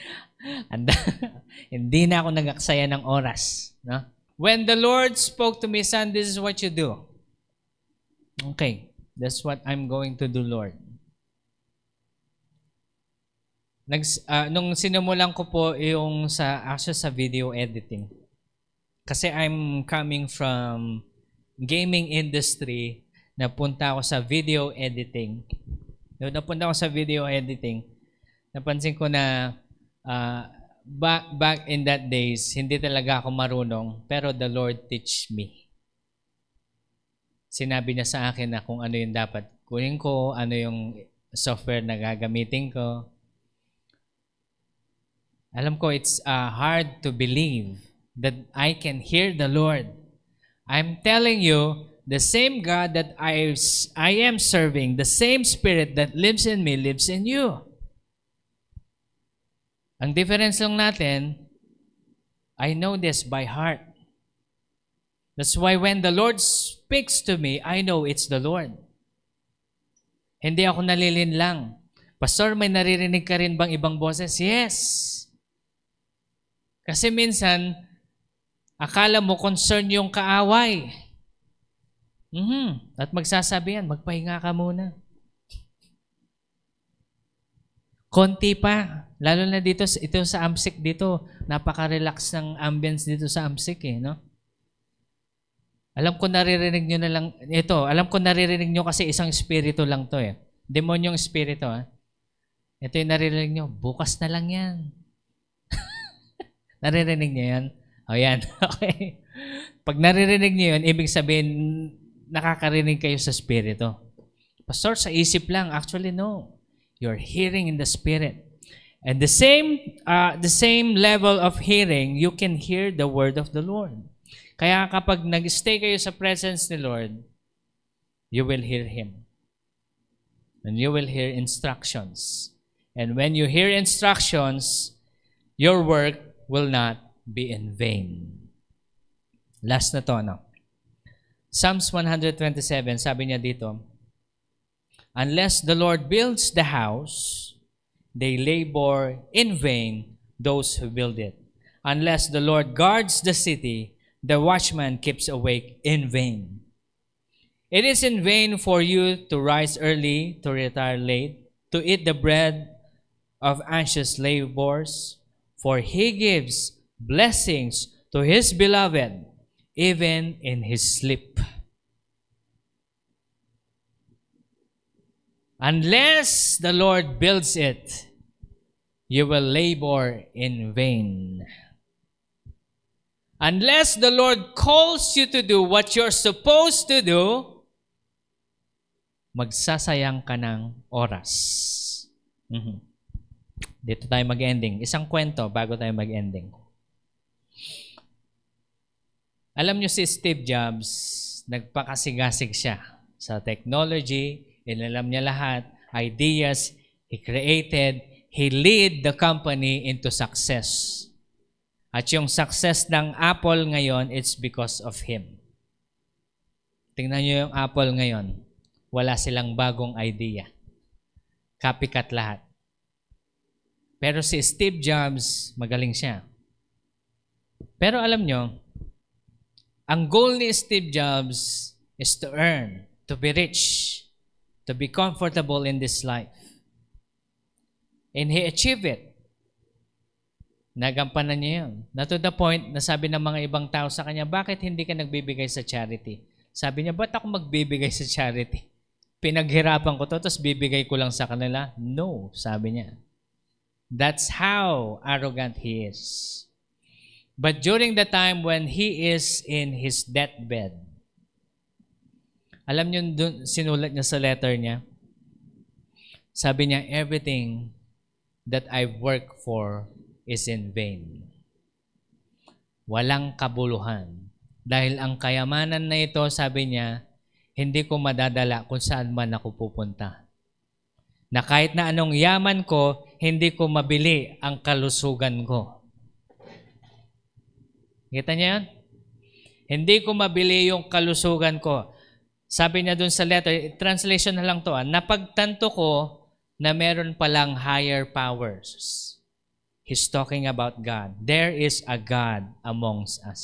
Hindi na ako nag-aksaya ng oras. No? When the Lord spoke to me, son, this is what you do. Okay, that's what I'm going to do, Lord. Nung sinimulan ko po yung sa video editing. Kasi I'm coming from gaming industry, napunta ako sa video editing. Nung napunta ako sa video editing, napansin ko na back in that days, hindi talaga ako marunong, pero the Lord teach me. Sinabi niya sa akin na kung ano yung dapat kunin ko, ano yung software na gagamitin ko. Alam ko, it's hard to believe that I can hear the Lord. I'm telling you, the same God that I am serving, the same Spirit that lives in me, lives in you. Ang difference lang natin, I know this by heart. That's why when the Lord speaks to me, I know it's the Lord. Hindi ako nalilinlang. Pastor, may naririnig ka rin bang ibang boses? Yes. Kasi minsan, akala mo concern yung kaaway. At magsasabi yan, magpahinga ka muna. Konti pa. Lalo na dito, ito sa AMSIC dito, napaka-relax ng ambience dito sa AMSIC eh, no? Alam ko naririnig nyo na lang, alam ko naririnig nyo kasi isang espiritu lang to eh. Demonyong espiritu ah. Ito yung naririnig nyo, bukas na lang yan. Naririnig nyo yan? O yan, okay. Pag naririnig nyo yun, ibig sabihin, nakakarinig kayo sa espiritu. Pastor, sa isip lang. Actually, no. You're hearing in the spirit. And the same level of hearing, you can hear the word of the Lord. Kaya kapag nag-stay kayo sa presence ni Lord, you will hear Him. And you will hear instructions. And when you hear instructions, your work will not be in vain. Last na to, no? Psalms 127, sabi niya dito, unless the Lord builds the house, they labor in vain those who build it. Unless the Lord guards the city, the watchman keeps awake in vain. It is in vain for you to rise early, to retire late, to eat the bread of anxious labors, for He gives blessings to His beloved, even in His sleep. Unless the Lord builds it, you will labor in vain. Unless the Lord calls you to do what you're supposed to do, magsasayang ka ng oras. Dito tayo mag-ending. Isang kwento bago tayo mag-ending. Alam nyo si Steve Jobs, nagpakasigasig siya sa technology. Inalam niya lahat, ideas, he created, he lead the company into success. At yung success ng Apple ngayon, it's because of him. Tingnan niyo yung Apple ngayon, wala silang bagong idea. Copycat lahat. Pero si Steve Jobs, magaling siya. Pero alam nyo, ang goal ni Steve Jobs is to earn, to be rich, to be comfortable in this life. And he achieved it. Nagampanan niya yun. Na to the point, na sabi ng mga ibang tao sa kanya, bakit hindi ka nagbibigay sa charity? Sabi niya, ba't ako magbibigay sa charity? Pinaghirapan ko to, tapos bibigay ko lang sa kanila? No, sabi niya. That's how arrogant he is. But during the time when he is in his deathbed, alam niyo, sinulat niya sa letter niya, sabi niya, everything that I work for is in vain. walang kabuluhan. Dahil ang kayamanan na ito, sabi niya, hindi ko madadala kung saan man ako pupunta. Na kahit na anong yaman ko, hindi ko mabili ang kalusugan ko. Kita niya yan? Hindi ko mabili yung kalusugan ko. Sabi niya dun sa letter, translation na lang to, napagtanto ko na meron palang higher powers. He's talking about God. There is a God amongst us.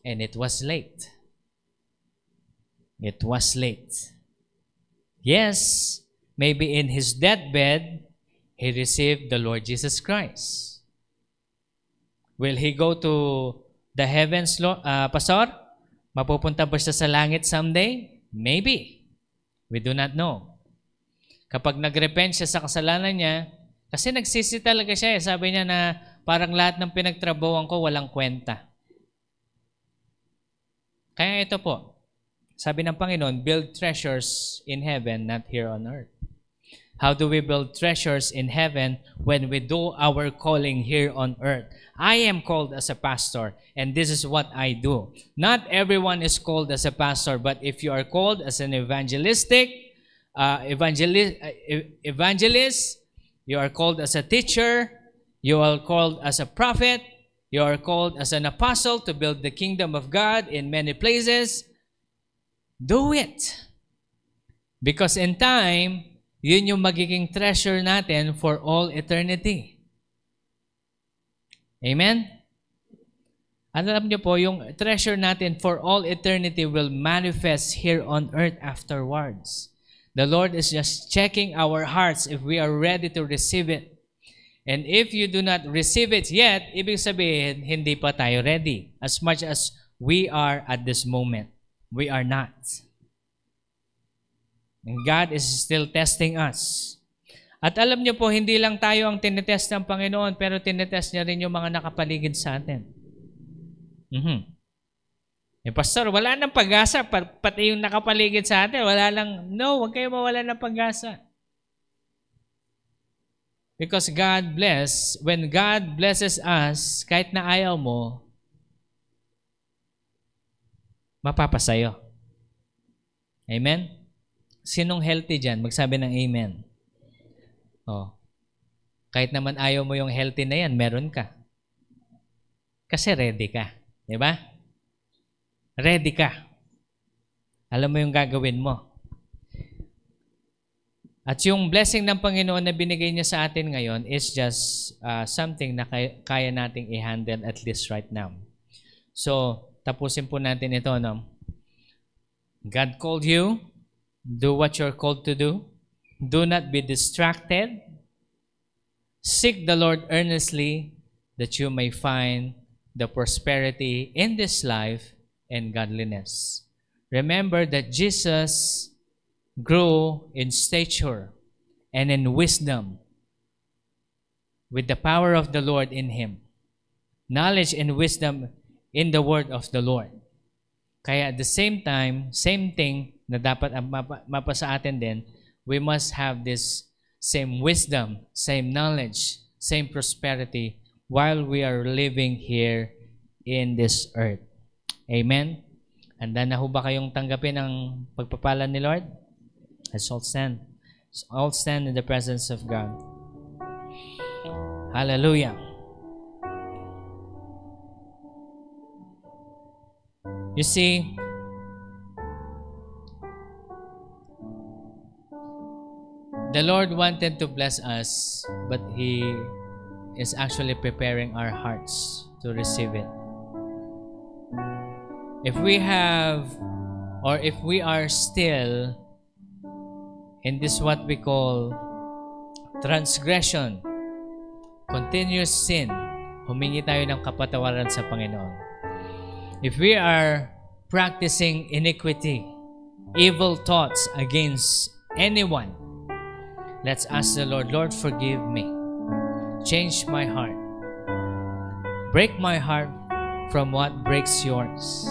And it was late. It was late. Yes, maybe in his deathbed, he received the Lord Jesus Christ. Will he go to the heavens, Pastor? Mapupunta ba siya sa langit someday? Maybe. We do not know. Kapag nag-repent siya sa kasalanan niya, kasi nagsisi talaga siya. Sabi niya na parang lahat ng pinagtrabawan ko walang kwenta. Kaya ito po, sabi ng Panginoon, build treasures in heaven, not here on earth. How do we build treasures in heaven when we do our calling here on earth? I am called as a pastor, and this is what I do. Not everyone is called as a pastor, but if you are called as an evangelist, you are called as a teacher, you are called as a prophet, you are called as an apostle to build the kingdom of God in many places. Do it. Because in time, yun yung magiging treasure natin for all eternity. Amen? Alam niyo po, yung treasure natin for all eternity will manifest here on earth afterwards. The Lord is just checking our hearts if we are ready to receive it. And if you do not receive it yet, ibig sabihin, hindi pa tayo ready. As much as we are at this moment, we are not. And God is still testing us. At alam niyo po, hindi lang tayo ang tinetest ng Panginoon, pero tinetest niya rin yung mga nakapaligid sa atin. Pastor, wala nang pag-asa, pati yung nakapaligid sa atin, wala lang. No, huwag kayo mawala ng pag-asa. Because when God blesses us, kahit na ayaw mo, mapapasayo. Amen? Sinong healthy dyan? Magsabi ng amen. Oh. Kahit naman ayaw mo yung healthy na yan, meron ka. Kasi ready ka. Diba? Ready ka. Alam mo yung gagawin mo. At yung blessing ng Panginoon na binigay niya sa atin ngayon is just something na kaya nating i-handle at least right now. So, tapusin po natin ito. No? God called you. Do what you're called to do. Do not be distracted. Seek the Lord earnestly that you may find the prosperity in this life and godliness. Remember that Jesus grew in stature and in wisdom with the power of the Lord in Him. Knowledge and wisdom in the word of the Lord. Kaya at the same time, same thing na dapat mapa sa atin din, we must have this same wisdom, same knowledge, same prosperity while we are living here in this earth. Amen? Handa na ho ba kayong tanggapin ang pagpapala ni Lord? Let's all stand. Let's all stand in the presence of God. Hallelujah. You see, the Lord wanted to bless us, but He is actually preparing our hearts to receive it. If we have, or if we are still in this what we call transgression, continuous sin, humingi tayo ng kapatawaran sa Panginoon. If we are practicing iniquity, evil thoughts against anyone, let's ask the Lord, Lord, forgive me. Change my heart. Break my heart from what breaks yours.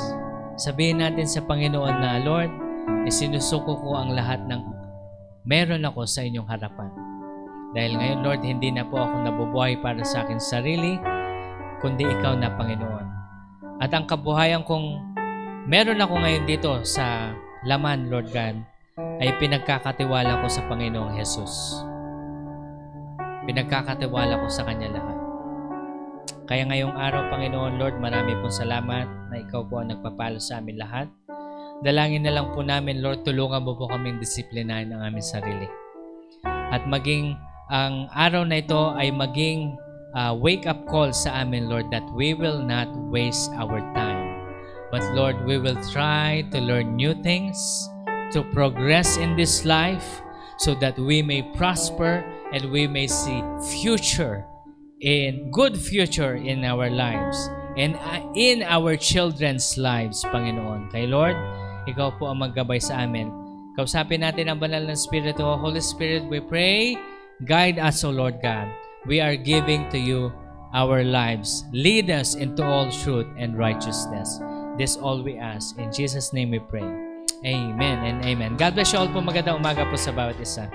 Sabihin natin sa Panginoon na, Lord, isinusuko ko ang lahat ng meron ako sa inyong harapan. Dahil ngayon, Lord, hindi na po ako nabubuhay para sa akin sarili, kundi ikaw na, Panginoon. At ang kabuhayan kong meron ako ngayon dito sa laman, Lord God, ay pinagkakatiwala ko sa Panginoong Jesus. Pinagkakatiwala ko sa Kanya lahat. Kaya ngayong araw, Panginoon, Lord, marami pong salamat na ikaw po ang nagpapalo sa amin lahat. Dalangin na lang po namin, Lord, tulungan mo po kaming disiplinahin ang aming sarili. At maging ang araw na ito ay maging wake-up call sa amin, Lord, that we will not waste our time. But Lord, we will try to learn new things, to progress in this life, so that we may prosper and we may see good future in our lives and in our children's lives, Panginoon. Kay Lord, ikaw po ang maggabay sa amin. Kausapin natin ang banal na Espiritu. Holy Spirit, we pray, guide us, O Lord God. We are giving to you our lives. Lead us into all truth and righteousness. This all we ask. In Jesus' name we pray. Amen and amen. God bless you all po. Magandang umaga po sa bawat isa.